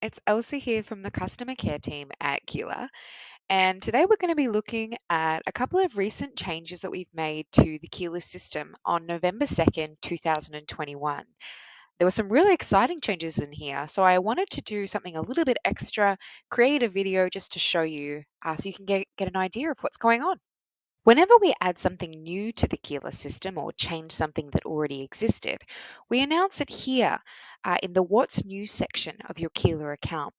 It's Elsie here from the customer care team at Keela, and today we're going to be looking at a couple of recent changes that we've made to the Keela system on November 2nd, 2021. There were some really exciting changes in here, so I wanted to do something a little bit extra, create a video just to show you so you can get an idea of what's going on. Whenever we add something new to the Keela system or change something that already existed, we announce it here in the What's New section of your Keela account.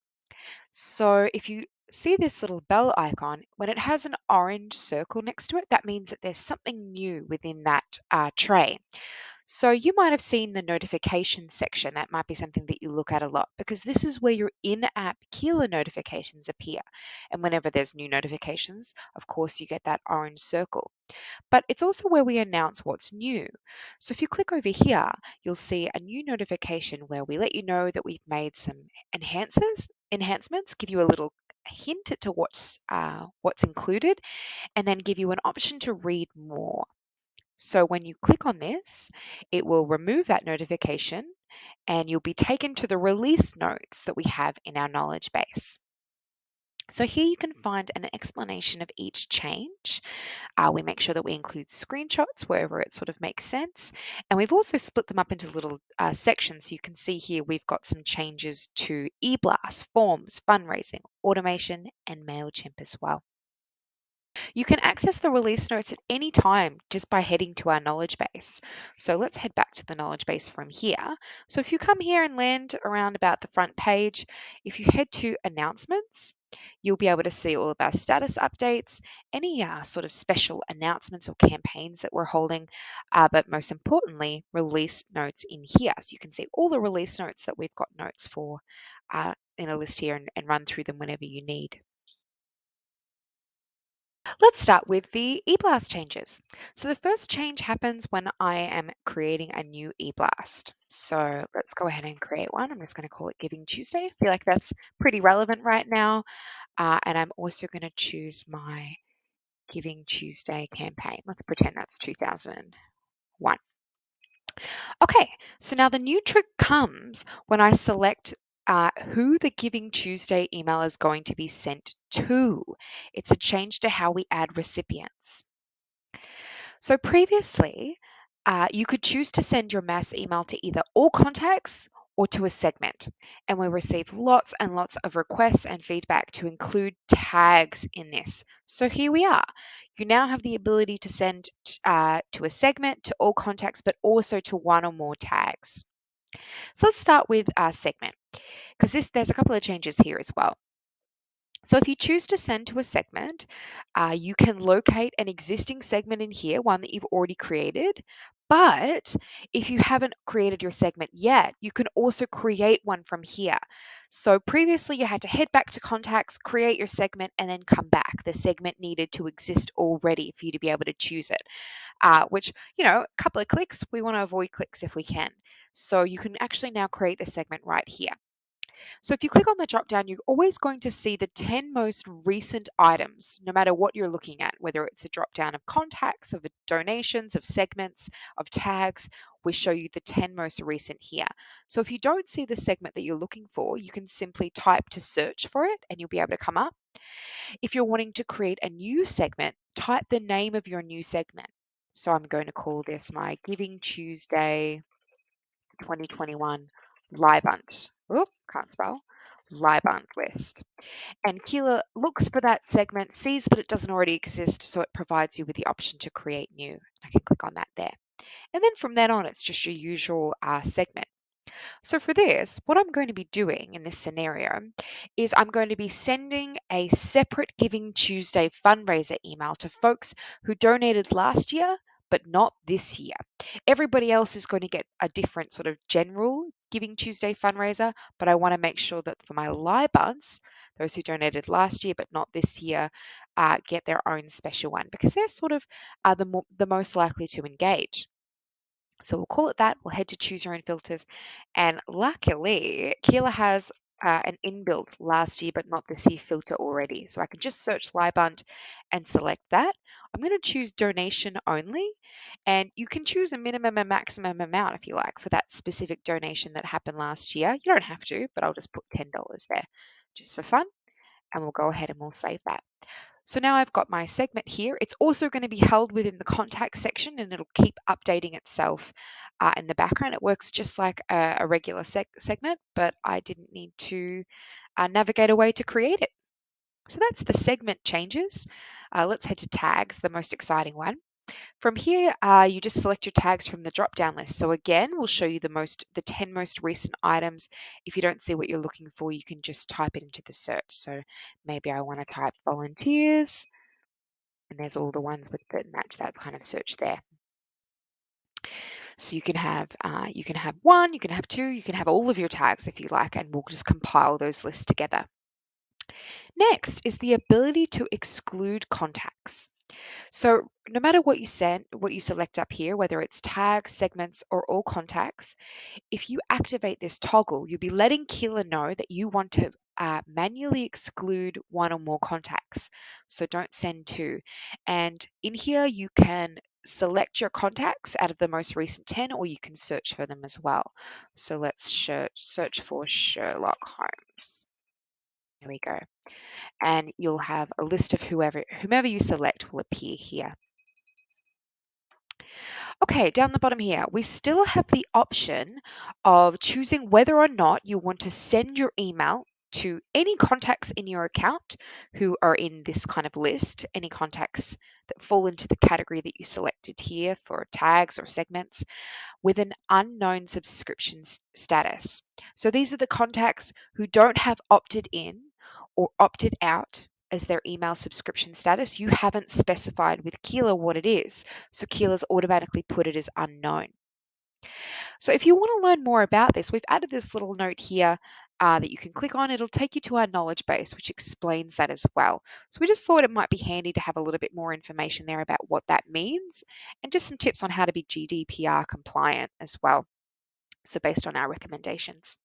So if you see this little bell icon, when it has an orange circle next to it, that means that there's something new within that tray. So you might have seen the notification section. That might be something that you look at a lot because this is where your in-app Keela notifications appear. And whenever there's new notifications, of course, you get that orange circle. But it's also where we announce what's new. So if you click over here, you'll see a new notification where we let you know that we've made some enhancements, give you a little hint to what's included, and then give you an option to read more. So when you click on this, it will remove that notification and you'll be taken to the release notes that we have in our knowledge base. So here you can find an explanation of each change. We make sure that we include screenshots wherever it sort of makes sense. And we've also split them up into little sections. So you can see here we've got some changes to eBlast, forms, fundraising, automation, and MailChimp as well. You can access the release notes at any time just by heading to our knowledge base. So let's head back to the knowledge base from here. So if you come here and land around about the front page, if you head to announcements, you'll be able to see all of our status updates, any sort of special announcements or campaigns that we're holding, but most importantly, release notes in here. So you can see all the release notes that we've got notes for in a list here and run through them whenever you need. Let's start with the eBlast changes. So the first change happens when I am creating a new eBlast. So let's go ahead and create one. I'm just going to call it Giving Tuesday. I feel like that's pretty relevant right now. And I'm also going to choose my Giving Tuesday campaign. Let's pretend that's 2001. Okay, so now the new trick comes when I select who the Giving Tuesday email is going to be sent to. It's a change to how we add recipients. So previously, you could choose to send your mass email to either all contacts or to a segment. And we received lots and lots of requests and feedback to include tags in this. So here we are. You now have the ability to send to a segment, to all contacts, but also to one or more tags. So let's start with our segment because there's a couple of changes here as well. So if you choose to send to a segment, you can locate an existing segment in here, one that you've already created. But if you haven't created your segment yet, you can also create one from here. So previously you had to head back to contacts, create your segment, and then come back. The segment needed to exist already for you to be able to choose it, which, a couple of clicks, we want to avoid clicks if we can. So you can actually now create the segment right here. So if you click on the drop down, you're always going to see the 10 most recent items, no matter what you're looking at, whether it's a drop down of contacts, of donations, of segments, of tags. We show you the 10 most recent here. So if you don't see the segment that you're looking for, you can simply type to search for it and you'll be able to come up. If you're wanting to create a new segment, type the name of your new segment. So I'm going to call this my Giving Tuesday 2021 Libunt. Oop, can't spell. Libunt list. And Keela looks for that segment, sees that it doesn't already exist, so it provides you with the option to create new. I can click on that there. And then from then on, it's just your usual segment. So for this, what I'm going to be doing in this scenario is I'm going to be sending a separate Giving Tuesday fundraiser email to folks who donated last year, but not this year. Everybody else is going to get a different sort of general Giving Tuesday fundraiser, but I want to make sure that for my Libunts, those who donated last year but not this year, get their own special one because they're sort of the most likely to engage. So we'll call it that. We'll head to choose your own filters. And luckily, Keela has an inbuilt last year but not this year filter already. So I can just search Libund and select that. I'm going to choose donation only, and you can choose a minimum and maximum amount if you like for that specific donation that happened last year. You don't have to, but I'll just put $10 there just for fun, and we'll go ahead and we'll save that. So now I've got my segment here. It's also going to be held within the contact section, and it'll keep updating itself in the background. It works just like a regular segment, but I didn't need to navigate away to create it. So that's the segment changes. Let's head to tags, the most exciting one. From here, you just select your tags from the drop-down list. So again, we'll show you the 10 most recent items. If you don't see what you're looking for, you can just type it into the search. So maybe I want to type volunteers, and there's all the ones that match that kind of search there. So you can have one, you can have two, you can have all of your tags if you like, and we'll just compile those lists together. Next is the ability to exclude contacts. So no matter what you select up here, whether it's tags, segments, or all contacts, if you activate this toggle, you'll be letting Keela know that you want to manually exclude one or more contacts. So don't send two. And in here, you can select your contacts out of the most recent 10, or you can search for them as well. So let's search for Sherlock Holmes. There we go. And you'll have a list of whomever you select will appear here. Okay, down the bottom here, we still have the option of choosing whether or not you want to send your email to any contacts in your account who are in this kind of list, any contacts that fall into the category that you selected here for tags or segments, with an unknown subscription status. So these are the contacts who don't have opted in or opted out as their email subscription status. You haven't specified with Keela what it is, so Keela's automatically put it as unknown. So if you want to learn more about this, we've added this little note here that you can click on. It'll take you to our knowledge base, which explains that as well. So we just thought it might be handy to have a little bit more information there about what that means, and just some tips on how to be GDPR compliant as well. So based on our recommendations.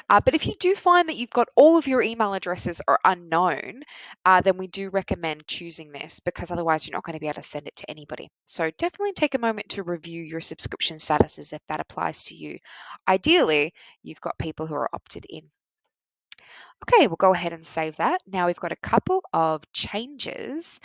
But if you do find that you've got all of your email addresses are unknown, then we do recommend choosing this, because otherwise you're not going to be able to send it to anybody. So definitely take a moment to review your subscription statuses if that applies to you. Ideally, you've got people who are opted in. Okay, we'll go ahead and save that. Now we've got a couple of changes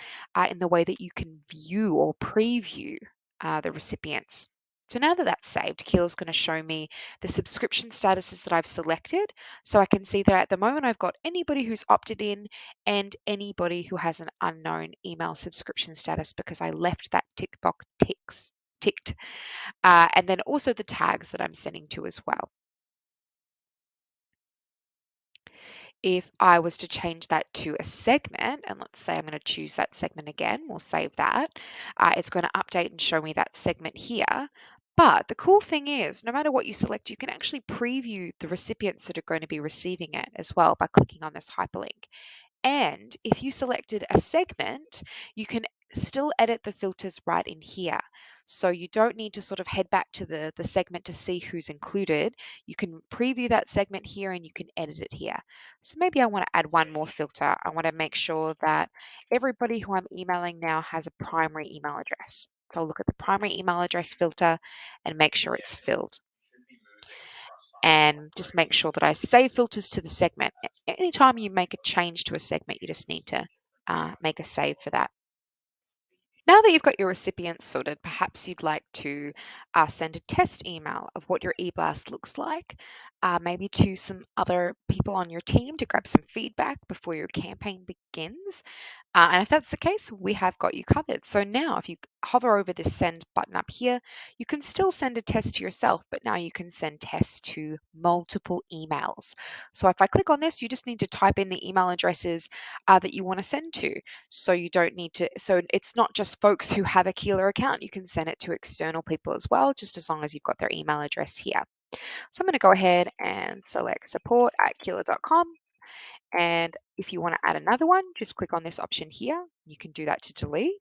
in the way that you can view or preview the recipients. So now that that's saved, Keela's going to show me the subscription statuses that I've selected. So I can see that at the moment I've got anybody who's opted in and anybody who has an unknown email subscription status, because I left that tick box ticked. And then also the tags that I'm sending to as well. If I was to change that to a segment, and let's say I'm going to choose that segment again, we'll save that. It's going to update and show me that segment here. But the cool thing is, no matter what you select, you can actually preview the recipients that are going to be receiving it as well by clicking on this hyperlink. And if you selected a segment, you can still edit the filters right in here. So you don't need to sort of head back to the segment to see who's included. You can preview that segment here and you can edit it here. So maybe I want to add one more filter. I want to make sure that everybody who I'm emailing now has a primary email address. So I'll look at the primary email address filter and make sure it's filled. And just make sure that I save filters to the segment. Anytime you make a change to a segment, you just need to make a save for that. Now that you've got your recipients sorted, perhaps you'd like to send a test email of what your eBlast looks like, maybe to some other people on your team to grab some feedback before your campaign begins. And if that's the case, we have got you covered. So now if you hover over this send button up here, you can still send a test to yourself, but now you can send tests to multiple emails. So if I click on this, you just need to type in the email addresses that you want to send to. So you don't need to, so it's not just folks who have a Keela account, you can send it to external people as well, just as long as you've got their email address here. So I'm going to go ahead and select support@keela.com. And if you want to add another one, just click on this option here. You can do that to delete,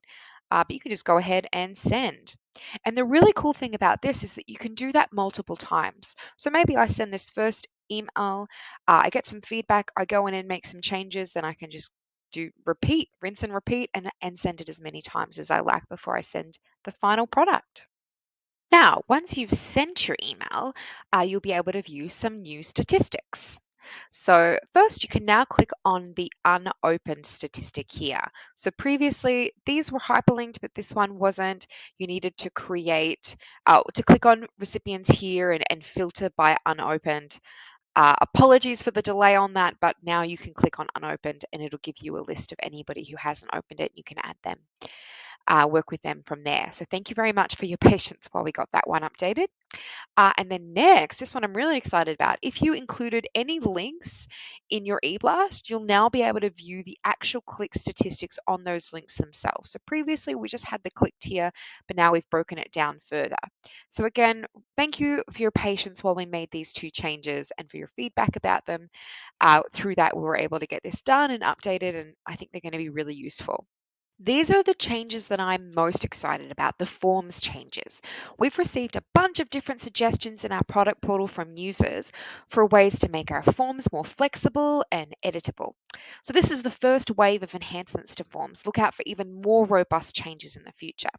but you can just go ahead and send. And the really cool thing about this is that you can do that multiple times. So maybe I send this first email, I get some feedback, I go in and make some changes, then I can just do repeat, rinse and repeat, and send it as many times as I like before I send the final product. Now, once you've sent your email, you'll be able to view some new statistics. So first, you can now click on the unopened statistic here. So previously, these were hyperlinked, but this one wasn't. You needed to to click on recipients here and filter by unopened. Apologies for the delay on that, but now you can click on unopened and it'll give you a list of anybody who hasn't opened it. You can add them, work with them from there. So thank you very much for your patience while we got that one updated. And then next, this one I'm really excited about. If you included any links in your eBlast, you'll now be able to view the actual click statistics on those links themselves. So previously we just had the clicked here, but now we've broken it down further. So again, thank you for your patience while we made these two changes and for your feedback about them. Through that, we were able to get this done and updated, and I think they're going to be really useful. These are the changes that I'm most excited about, the forms changes. We've received a bunch of different suggestions in our product portal from users for ways to make our forms more flexible and editable. So this is the first wave of enhancements to forms. Look out for even more robust changes in the future.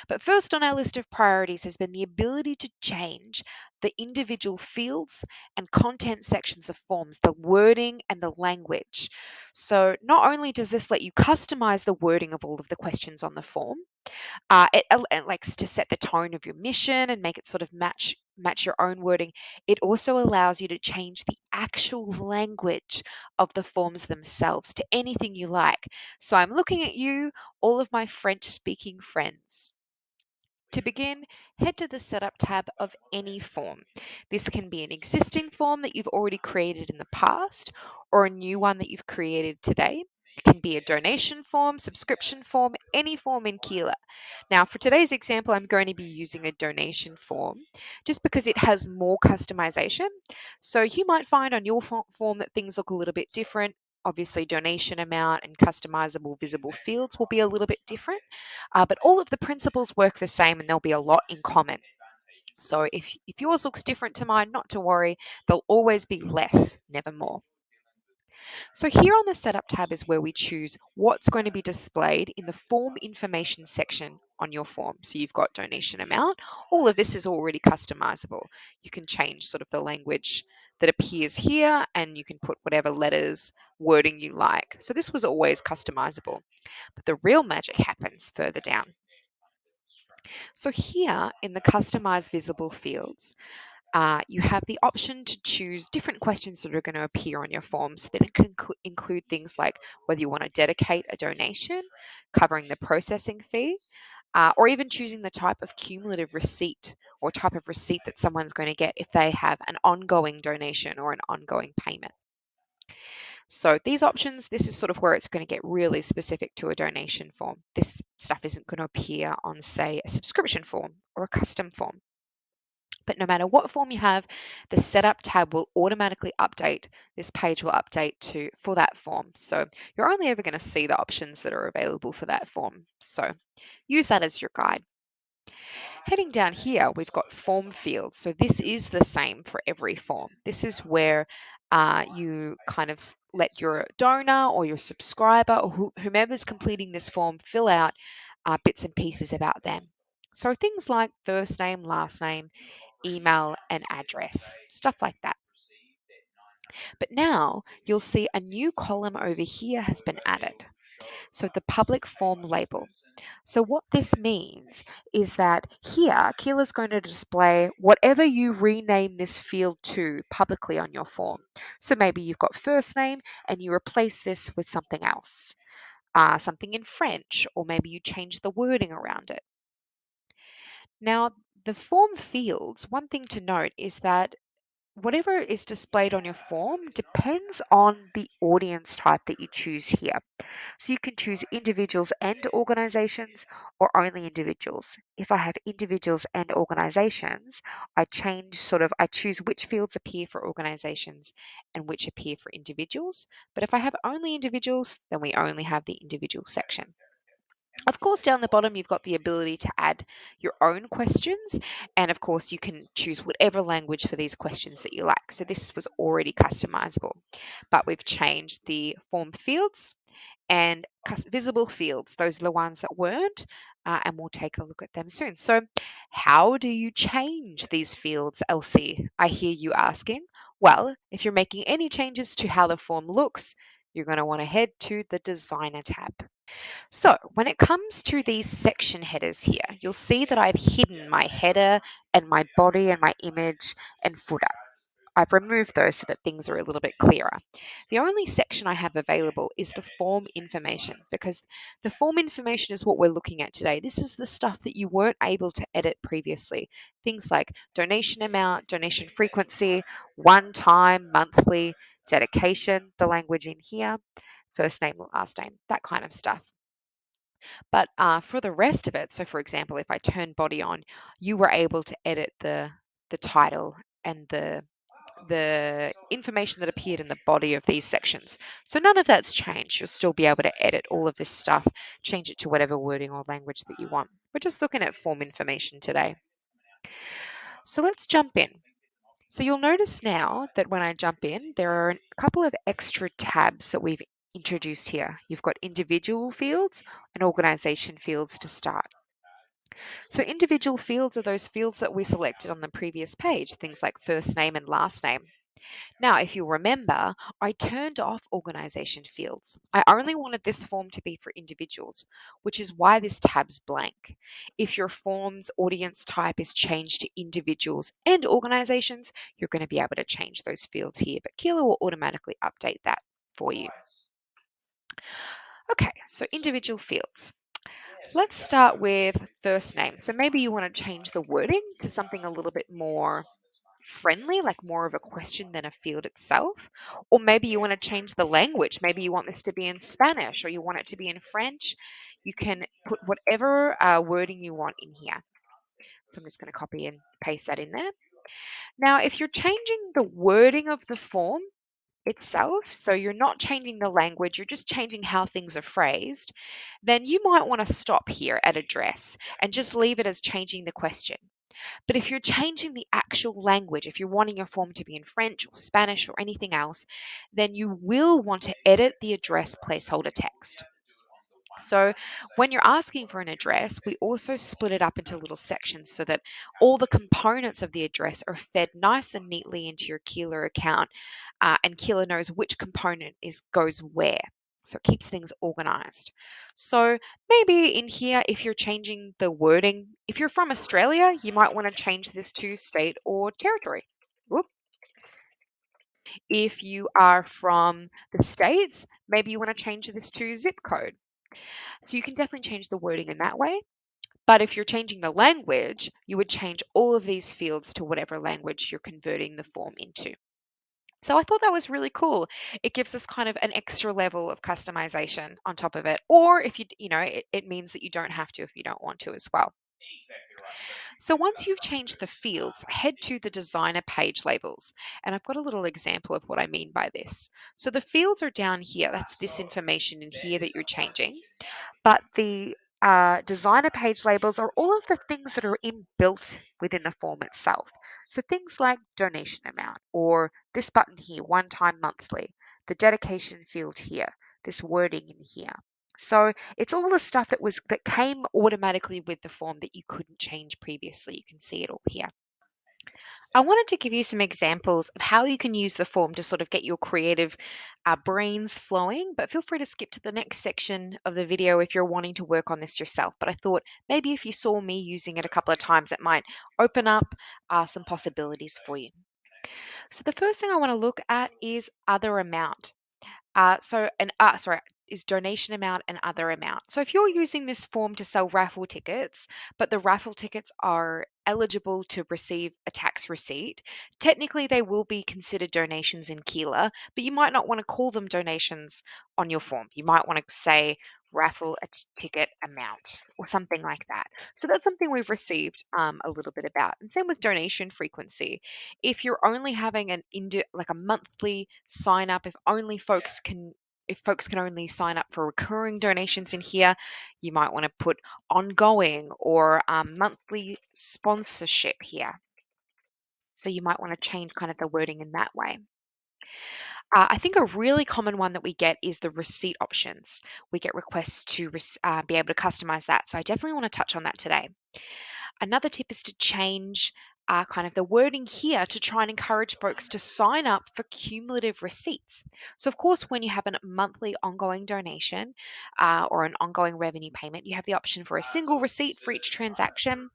But first on our list of priorities has been the ability to change the individual fields and content sections of forms, the wording and the language. So not only does this let you customize the wording of all of the questions on the form, it likes to set the tone of your mission and make it sort of match your own wording. It also allows you to change the actual language of the forms themselves to anything you like. So I'm looking at you, all of my French speaking friends. To begin, head to the Setup tab of any form. This can be an existing form that you've already created in the past or a new one that you've created today. It can be a donation form, subscription form, any form in Keela. Now, for today's example, I'm going to be using a donation form just because it has more customization. So you might find on your form that things look a little bit different. Obviously, donation amount and customizable visible fields will be a little bit different, but all of the principles work the same and there'll be a lot in common. So if yours looks different to mine, not to worry, there'll always be less, never more. So here on the Setup tab is where we choose what's going to be displayed in the form information section on your form. So you've got donation amount. All of this is already customizable. You can change sort of the language that appears here and you can put whatever letters, wording you like. So this was always customizable. But the real magic happens further down. So here in the Customize Visible Fields, you have the option to choose different questions that are going to appear on your form. So that it can include things like whether you want to dedicate a donation, covering the processing fee, or even choosing the type of cumulative receipt or type of receipt that someone's going to get if they have an ongoing donation or an ongoing payment. So these options, this is sort of where it's going to get really specific to a donation form. This stuff isn't going to appear on, say, a subscription form or a custom form. But no matter what form you have, the Setup tab will automatically update. This page will update for that form. So you're only ever going to see the options that are available for that form. So use that as your guide. Heading down here, we've got form fields. So this is the same for every form. This is where you kind of let your donor or your subscriber or whomever's completing this form fill out bits and pieces about them. So things like first name, last name, email, and address, stuff like that. But now you'll see a new column over here has been added. So the public form label. So what this means is that here, Keela's going to display whatever you rename this field to publicly on your form. So maybe you've got first name and you replace this with something else, something in French, or maybe you change the wording around it. Now, the form fields, one thing to note is that whatever is displayed on your form depends on the audience type that you choose here. So you can choose individuals and organizations or only individuals. If I have individuals and organizations, I choose which fields appear for organizations and which appear for individuals. But if I have only individuals, then we only have the individual section. Of course, down the bottom, you've got the ability to add your own questions. And of course, you can choose whatever language for these questions that you like. So this was already customizable, but we've changed the form fields and visible fields. Those are the ones that weren't, and we'll take a look at them soon. So how do you change these fields, Elsie? I hear you asking. Well, if you're making any changes to how the form looks, you're going to want to head to the Designer tab. So when it comes to these section headers here, you'll see that I've hidden my header and my body and my image and footer. I've removed those so that things are a little bit clearer. The only section I have available is the form information, because the form information is what we're looking at today. This is the stuff that you weren't able to edit previously. Things like donation amount, donation frequency, one time, monthly, dedication, the language in here, first name, last name, that kind of stuff. But for the rest of it, so for example, if I turn body on, you were able to edit the title and the information that appeared in the body of these sections. So none of that's changed. You'll still be able to edit all of this stuff, change it to whatever wording or language that you want. We're just looking at form information today. So let's jump in. So you'll notice now that when I jump in, there are a couple of extra tabs that we've introduced here. You've got individual fields and organization fields to start. So individual fields are those fields that we selected on the previous page, things like first name and last name. Now, if you'll remember, I turned off organization fields. I only wanted this form to be for individuals, which is why this tab's blank. If your form's audience type is changed to individuals and organizations, you're going to be able to change those fields here, but Keela will automatically update that for you. Okay, so individual fields. Let's start with first name. So maybe you want to change the wording to something a little bit more friendly, like more of a question than a field itself. Or maybe you want to change the language. Maybe you want this to be in Spanish or you want it to be in French. You can put whatever wording you want in here. So I'm just going to copy and paste that in there. Now, if you're changing the wording of the form itself, so you're not changing the language, you're just changing how things are phrased, then you might want to stop here at address and just leave it as changing the question. But if you're changing the actual language, if you're wanting your form to be in French or Spanish or anything else, then you will want to edit the address placeholder text. So when you're asking for an address, we also split it up into little sections so that all the components of the address are fed nice and neatly into your Keela account, and Keela knows which component goes where. So it keeps things organized. So maybe in here, if you're changing the wording, if you're from Australia, you might want to change this to state or territory. Whoop. If you are from the States, maybe you want to change this to zip code. So you can definitely change the wording in that way. But if you're changing the language, you would change all of these fields to whatever language you're converting the form into. So I thought that was really cool. It gives us kind of an extra level of customization on top of it. Or if it means that you don't have to if you don't want to as well. So once you've changed the fields, head to the designer page labels. And I've got a little example of what I mean by this. So the fields are down here. That's this information in here that you're changing. But the designer page labels are all of the things that are inbuilt within the form itself. So things like donation amount or this button here, one time monthly, the dedication field here, this wording in here. So it's all the stuff that came automatically with the form that you couldn't change previously. You can see it all here. I wanted to give you some examples of how you can use the form to sort of get your creative brains flowing, but feel free to skip to the next section of the video if you're wanting to work on this yourself. But I thought maybe if you saw me using it a couple of times, it might open up some possibilities for you. So the first thing I want to look at is other amount. Is donation amount and other amount. So if you're using this form to sell raffle tickets, but the raffle tickets are eligible to receive a tax receipt, technically they will be considered donations in Keela, but you might not want to call them donations on your form. You might want to say raffle ticket amount or something like that. So that's something we've received a little bit about. And same with donation frequency. If you're only having like a monthly sign up, if if folks can only sign up for recurring donations in here, you might want to put ongoing or monthly sponsorship here. So you might want to change kind of the wording in that way. I think a really common one that we get is the receipt options. We get requests to be able to customize that. So I definitely want to touch on that today. Another tip is to change kind of the wording here to try and encourage folks to sign up for cumulative receipts. So, of course, when you have a monthly ongoing donation or an ongoing revenue payment, you have the option for a single receipt for each transaction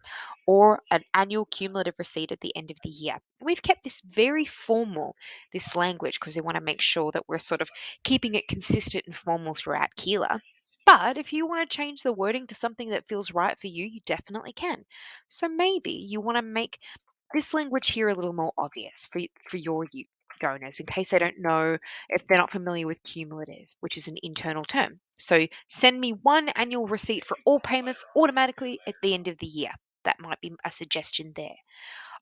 or an annual cumulative receipt at the end of the year. And we've kept this very formal, this language, because we want to make sure that we're sort of keeping it consistent and formal throughout Keela. But if you want to change the wording to something that feels right for you, you definitely can. So maybe you want to make this language here a little more obvious for your donors in case they don't know if they're not familiar with cumulative, which is an internal term. So send me one annual receipt for all payments automatically at the end of the year. That might be a suggestion there.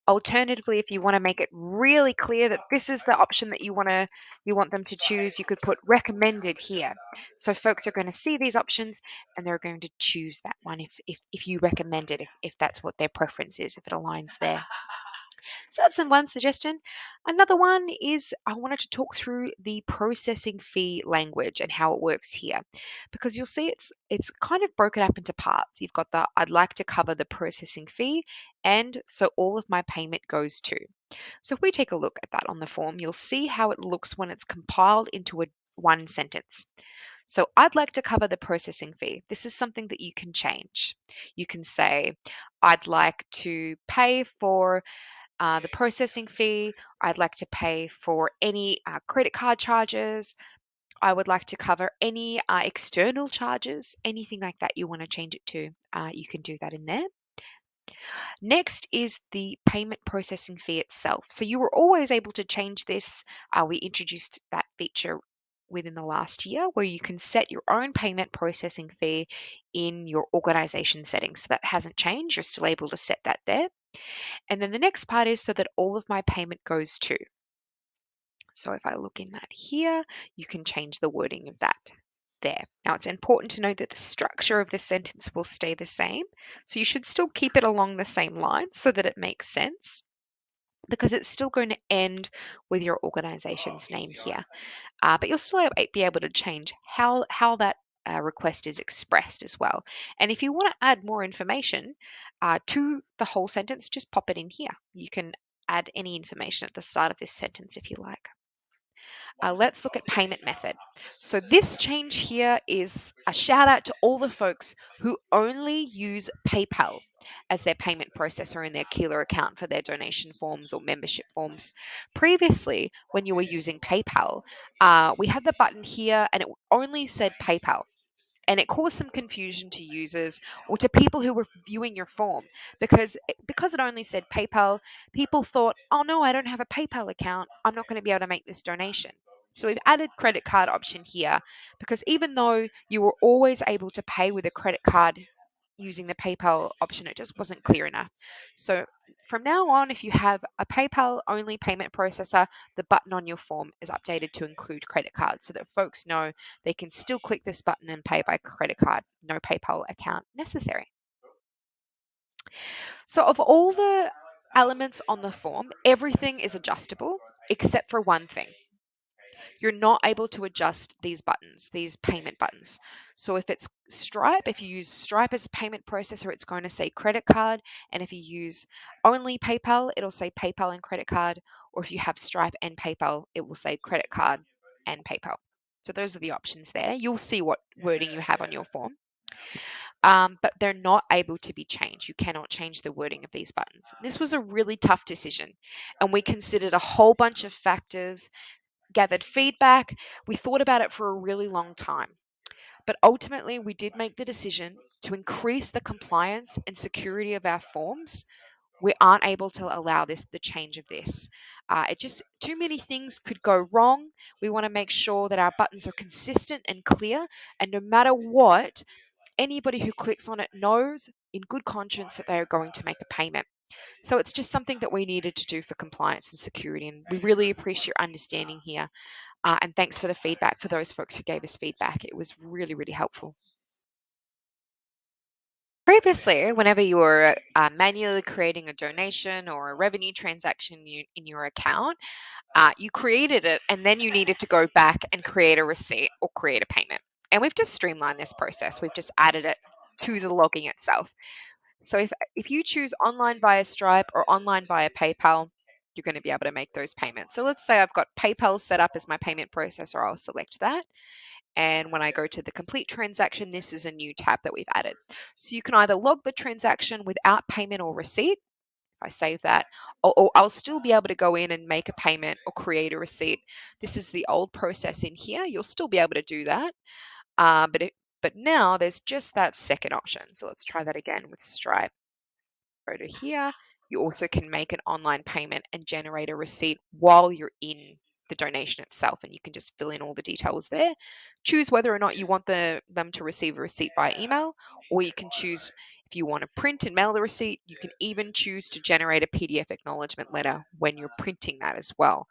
Alternatively, if you want to make it really clear that this is the option that you want them to choose, you could put recommended here. So folks are going to see these options and they're going to choose that one if you recommend it, if that's what their preference is, if it aligns there. So that's one suggestion. Another one is I wanted to talk through the processing fee language and how it works here, because you'll see it's kind of broken up into parts. You've got the I'd like to cover the processing fee, and so all of my payment goes to. So if we take a look at that on the form, you'll see how it looks when it's compiled into one sentence. So I'd like to cover the processing fee. This is something that you can change. You can say, I'd like to pay for the processing fee. I'd like to pay for any credit card charges. I would like to cover any external charges, anything like that you want to change it to. You can do that in there. Next is the payment processing fee itself. So you were always able to change this. We introduced that feature within the last year where you can set your own payment processing fee in your organization settings. So that hasn't changed. You're still able to set that there. And then the next part is so that all of my payment goes to. So if I look in that here, you can change the wording of that there. Now it's important to note that the structure of the sentence will stay the same. So you should still keep it along the same line so that it makes sense, because it's still going to end with your organization's name here. But you'll still be able to change how that request is expressed as well. And if you want to add more information to the whole sentence, just pop it in here. You can add any information at the start of this sentence if you like. Let's look at payment method. So this change here is a shout out to all the folks who only use PayPal as their payment processor in their Keela account for their donation forms or membership forms. Previously, when you were using PayPal, we had the button here and it only said PayPal. And it caused some confusion to users or to people who were viewing your form because it only said PayPal, people thought, oh no, I don't have a PayPal account. I'm not going to be able to make this donation. So we've added credit card option here because even though you were always able to pay with a credit card using the PayPal option, it just wasn't clear enough. So from now on, if you have a PayPal only payment processor, the button on your form is updated to include credit cards so that folks know they can still click this button and pay by credit card. No PayPal account necessary. So of all the elements on the form, everything is adjustable except for one thing. You're not able to adjust these buttons, these payment buttons. So if it's Stripe, if you use Stripe as a payment processor, it's going to say credit card. And if you use only PayPal, it'll say PayPal and credit card. Or if you have Stripe and PayPal, it will say credit card and PayPal. So those are the options there. You'll see what wording you have on your form. But they're not able to be changed. You cannot change the wording of these buttons. This was a really tough decision, and we considered a whole bunch of factors, gathered feedback. We thought about it for a really long time. But ultimately, we did make the decision to increase the compliance and security of our forms. We aren't able to allow the change of this. It just, too many things could go wrong. We want to make sure that our buttons are consistent and clear, and no matter what, anybody who clicks on it knows in good conscience that they are going to make a payment. So it's just something that we needed to do for compliance and security, and we really appreciate your understanding here. And thanks for the feedback for those folks who gave us feedback. It was really, really helpful. Previously, whenever you were manually creating a donation or a revenue transaction in your account, you created it and then you needed to go back and create a receipt or create a payment. And we've just streamlined this process. We've just added it to the logging itself. So if you choose online via Stripe or online via PayPal, you're going to be able to make those payments. So let's say I've got PayPal set up as my payment processor. I'll select that. And when I go to the complete transaction, this is a new tab that we've added. So you can either log the transaction without payment or receipt. If I save that, or I'll still be able to go in and make a payment or create a receipt. This is the old process in here. You'll still be able to do that. But now there's just that second option. So let's try that again with Stripe. Go to here. You also can make an online payment and generate a receipt while you're in the donation itself, and you can just fill in all the details there. Choose whether or not you want them to receive a receipt by email, or you can choose if you want to print and mail the receipt. You can even choose to generate a PDF acknowledgement letter when you're printing that as well.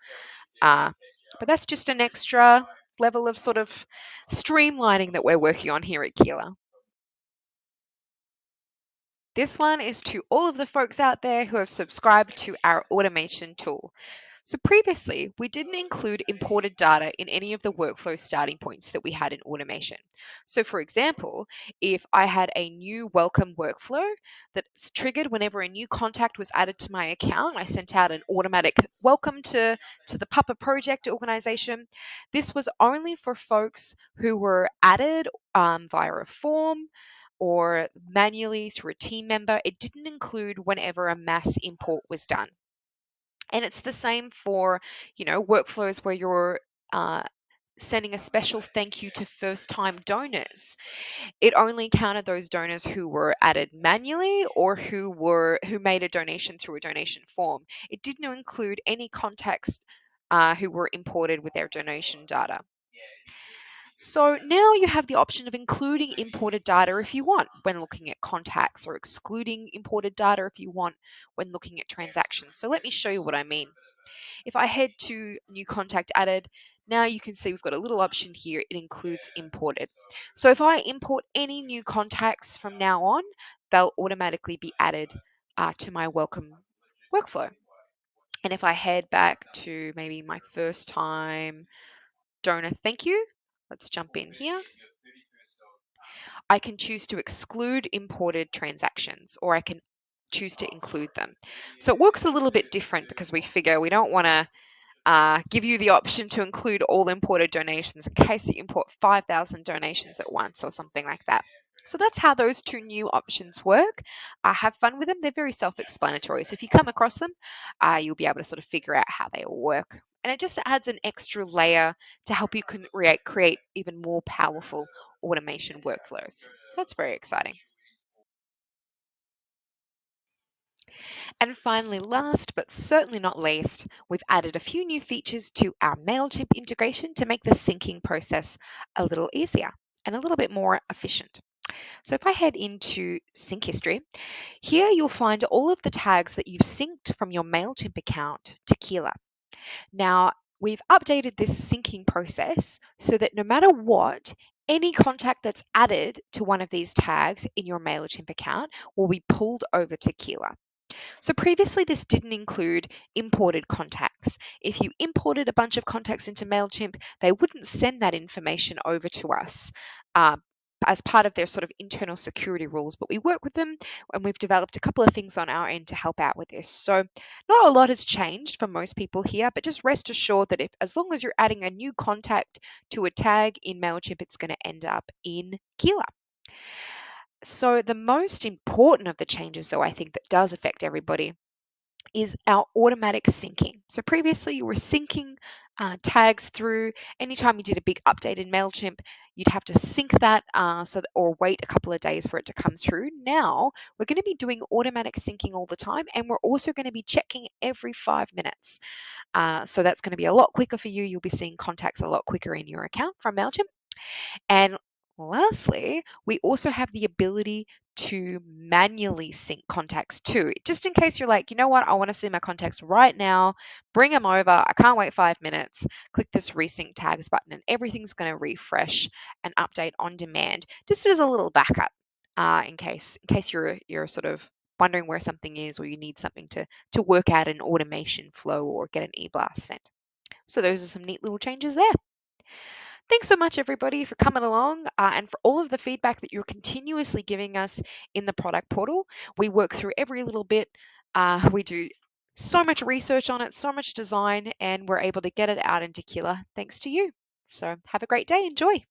But that's just an extra level of sort of streamlining that we're working on here at Keela. This one is to all of the folks out there who have subscribed to our automation tool. So previously, we didn't include imported data in any of the workflow starting points that we had in automation. So for example, if I had a new welcome workflow that's triggered whenever a new contact was added to my account, I sent out an automatic welcome to the Papa Project organization. This was only for folks who were added via a form or manually through a team member. It didn't include whenever a mass import was done. And it's the same for, workflows where you're sending a special thank you to first-time donors. It only counted those donors who were added manually or who made a donation through a donation form. It didn't include any contacts who were imported with their donation data. So now you have the option of including imported data if you want when looking at contacts, or excluding imported data if you want when looking at transactions. So let me show you what I mean. If I head to new contact added, now you can see we've got a little option here. It includes imported. So if I import any new contacts from now on, they'll automatically be added to my welcome workflow. And if I head back to maybe my first time donor thank you, let's jump in here. I can choose to exclude imported transactions, or I can choose to include them. So it works a little bit different because we figure we don't want to give you the option to include all imported donations in case you import 5,000 donations at once or something like that. So that's how those two new options work. Have fun with them. They're very self-explanatory. So if you come across them, you'll be able to sort of figure out how they all work. And it just adds an extra layer to help you create even more powerful automation workflows. So that's very exciting. And finally, last but certainly not least, we've added a few new features to our MailChimp integration to make the syncing process a little easier and a little bit more efficient. So if I head into sync history, here you'll find all of the tags that you've synced from your MailChimp account to Keela. Now, we've updated this syncing process so that no matter what, any contact that's added to one of these tags in your MailChimp account will be pulled over to Keela. So previously, this didn't include imported contacts. If you imported a bunch of contacts into MailChimp, they wouldn't send that information over to us as part of their sort of internal security rules, but we work with them and we've developed a couple of things on our end to help out with this. So not a lot has changed for most people here, but just rest assured that as long as you're adding a new contact to a tag in MailChimp, it's going to end up in Keela. So the most important of the changes, though, I think that does affect everybody is our automatic syncing. So previously you were syncing tags through. Anytime you did a big update in MailChimp, you'd have to sync that or wait a couple of days for it to come through. Now we're going to be doing automatic syncing all the time, and we're also going to be checking every 5 minutes. So that's going to be a lot quicker for you. You'll be seeing contacts a lot quicker in your account from MailChimp. And Lastly, we also have the ability to manually sync contacts too, just in case you're like, you know what, I want to see my contacts right now, bring them over, I can't wait 5 minutes, click this resync tags button and everything's going to refresh and update on demand, just as a little backup in case you're sort of wondering where something is or you need something to work out an automation flow or get an e-blast sent. So those are some neat little changes there. Thanks so much, everybody, for coming along and for all of the feedback that you're continuously giving us in the product portal. We work through every little bit. We do so much research on it, so much design, and we're able to get it out into Keela thanks to you. So have a great day. Enjoy.